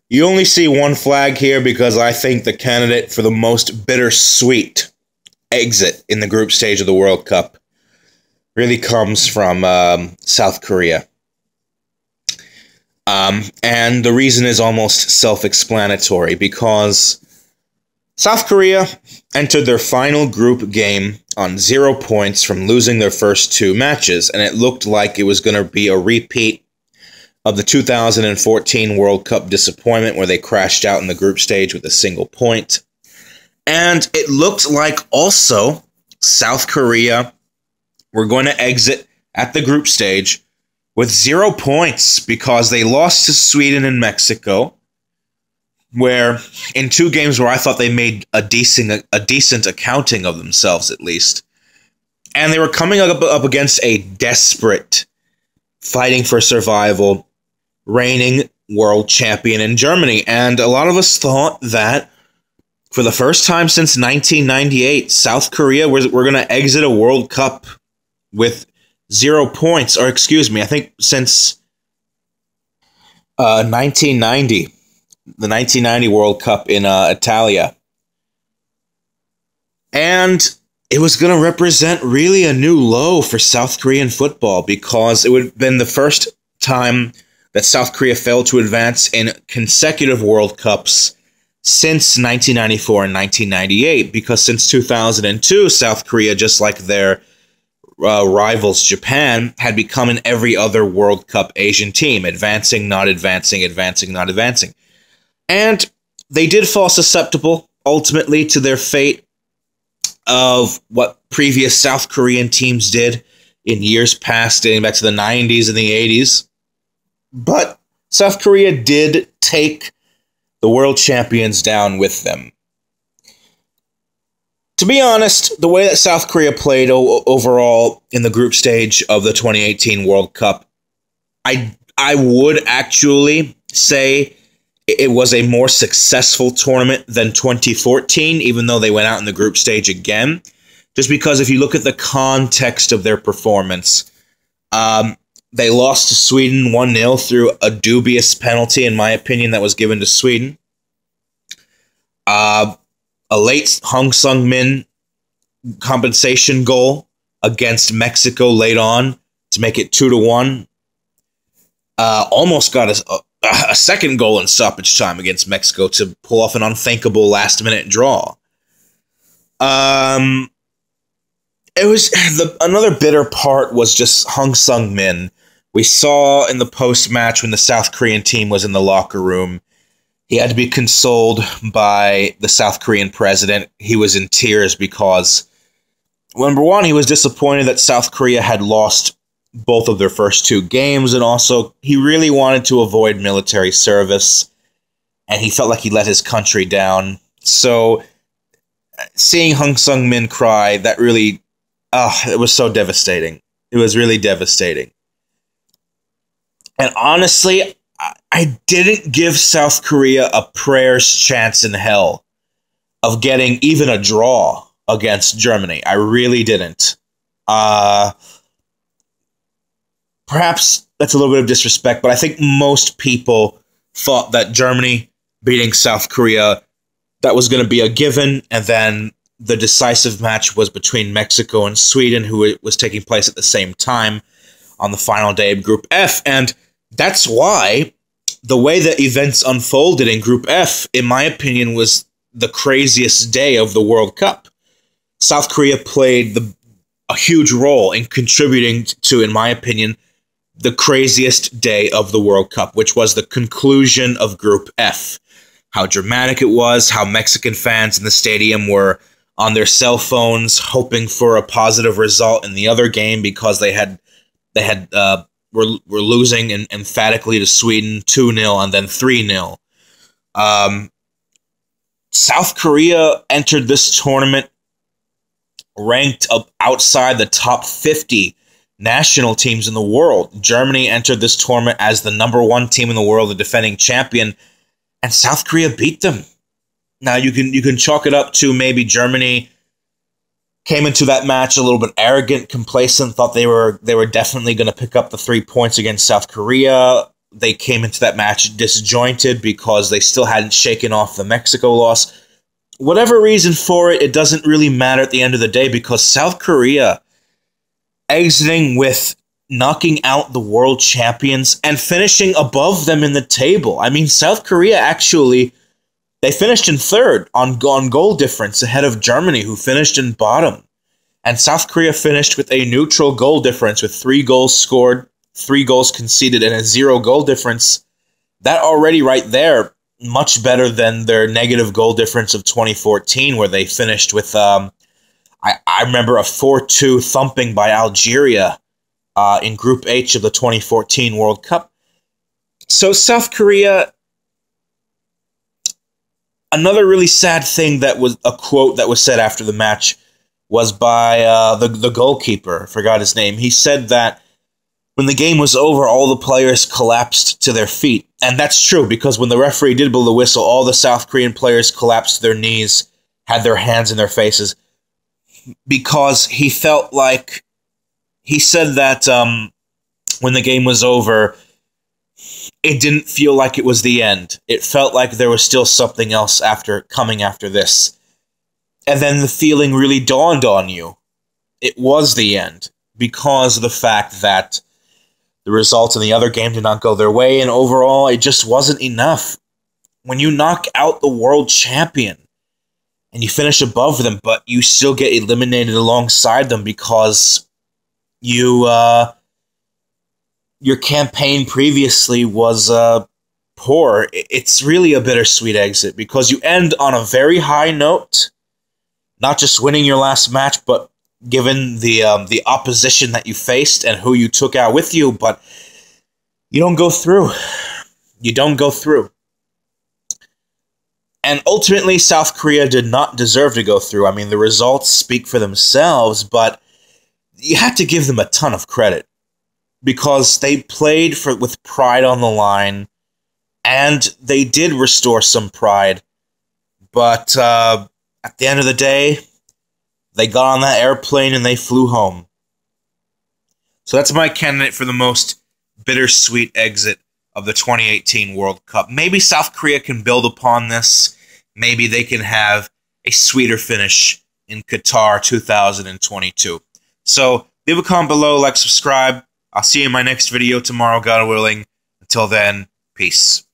You only see one flag here because I think the candidate for the most bittersweet exit in the group stage of the World Cup really comes from South Korea. And the reason is almost self-explanatory, because South Korea entered their final group game on 0 points from losing their first two matches, and it looked like it was going to be a repeat of the 2014 World Cup disappointment where they crashed out in the group stage with a single point. And it looked like also South Korea were going to exit at the group stage with 0 points because they lost to Sweden and Mexico, where in two games where I thought they made a decent accounting of themselves at least. And they were coming up against a desperate, fighting for survival, reigning world champion in Germany. And a lot of us thought that for the first time since 1998, South Korea were going to exit a World Cup with 0 points. Or excuse me, I think since 1990. The 1990 World Cup in Italia. And it was going to represent really a new low for South Korean football, because it would have been the first time that South Korea failed to advance in consecutive World Cups since 1994 and 1998, because since 2002, South Korea, just like their rivals Japan, had become an every other World Cup Asian team, advancing, not advancing, advancing, not advancing. And they did fall susceptible, ultimately, to their fate of what previous South Korean teams did in years past, dating back to the 90s and the 80s. But South Korea did take the world champions down with them. To be honest, the way that South Korea played overall in the group stage of the 2018 World Cup, I would actually say it was a more successful tournament than 2014, even though they went out in the group stage again. Just because if you look at the context of their performance, they lost to Sweden 1-0 through a dubious penalty, in my opinion, that was given to Sweden. A late Hong Sung-min compensation goal against Mexico late on to make it 2-1. Almost got a second goal in stoppage time against Mexico to pull off an unthinkable last-minute draw. It was another bitter part was just Hong Sung-min. We saw in the post-match when the South Korean team was in the locker room, he had to be consoled by the South Korean president. He was in tears because, number one, he was disappointed that South Korea had lost both of their first two games, and also he really wanted to avoid military service, and he felt like he let his country down. So seeing Hong Sung-min cry, that really, it was so devastating. It was really devastating. And honestly, I didn't give South Korea a prayer's chance in hell of getting even a draw against Germany. I really didn't. Perhaps that's a little bit of disrespect, but I think most people thought that Germany beating South Korea, that was going to be a given, and then the decisive match was between Mexico and Sweden, who was taking place at the same time on the final day of Group F. And that's why the way that events unfolded in Group F, in my opinion, was the craziest day of the World Cup. South Korea played a huge role in contributing to, in my opinion, the craziest day of the World Cup, which was the conclusion of Group F. How dramatic it was, how Mexican fans in the stadium were on their cell phones hoping for a positive result in the other game because they were losing emphatically to Sweden 2-0 and then 3-0. South Korea entered this tournament ranked up outside the top 50 national teams in the world. Germany entered this tournament as the #1 team in the world, the defending champion, and South Korea beat them. Now you can chalk it up to maybe Germany came into that match a little bit arrogant, complacent, thought they were definitely going to pick up the 3 points against South Korea, they came into that match disjointed because they still hadn't shaken off the Mexico loss. Whatever reason for it, it doesn't really matter at the end of the day because South Korea exiting with knocking out the world champions and finishing above them in the table. I mean, South Korea actually, they finished in third on goal difference ahead of Germany, who finished in bottom. And South Korea finished with a neutral goal difference with 3 goals scored, 3 goals conceded, and a 0 goal difference. That already right there, much better than their negative goal difference of 2014, where they finished with, I remember, a 4-2 thumping by Algeria in Group H of the 2014 World Cup. So South Korea, another really sad thing that was a quote that was said after the match was by the goalkeeper. I forgot his name. He said that when the game was over, all the players collapsed to their feet. And that's true, because when the referee did blow the whistle, all the South Korean players collapsed to their knees, had their hands in their faces, because he felt like, he said that when the game was over, it didn't feel like it was the end. It felt like there was still something else coming after this. And then the feeling really dawned on you. It was the end, because of the fact that the results in the other game did not go their way, and overall, it just wasn't enough. When you knock out the world champion, and you finish above them, but you still get eliminated alongside them because your campaign previously was poor, it's really a bittersweet exit, because you end on a very high note, not just winning your last match, but given the opposition that you faced and who you took out with you, but you don't go through. You don't go through. And ultimately, South Korea did not deserve to go through. I mean, the results speak for themselves, but you have to give them a ton of credit, because they played with pride on the line, and they did restore some pride. But at the end of the day, they got on that airplane and they flew home. So that's my candidate for the most bittersweet exit of the 2018 World Cup. Maybe South Korea can build upon this. Maybe they can have a sweeter finish in Qatar 2022. So leave a comment below, like, subscribe. I'll see you in my next video tomorrow, God willing. Until then, peace.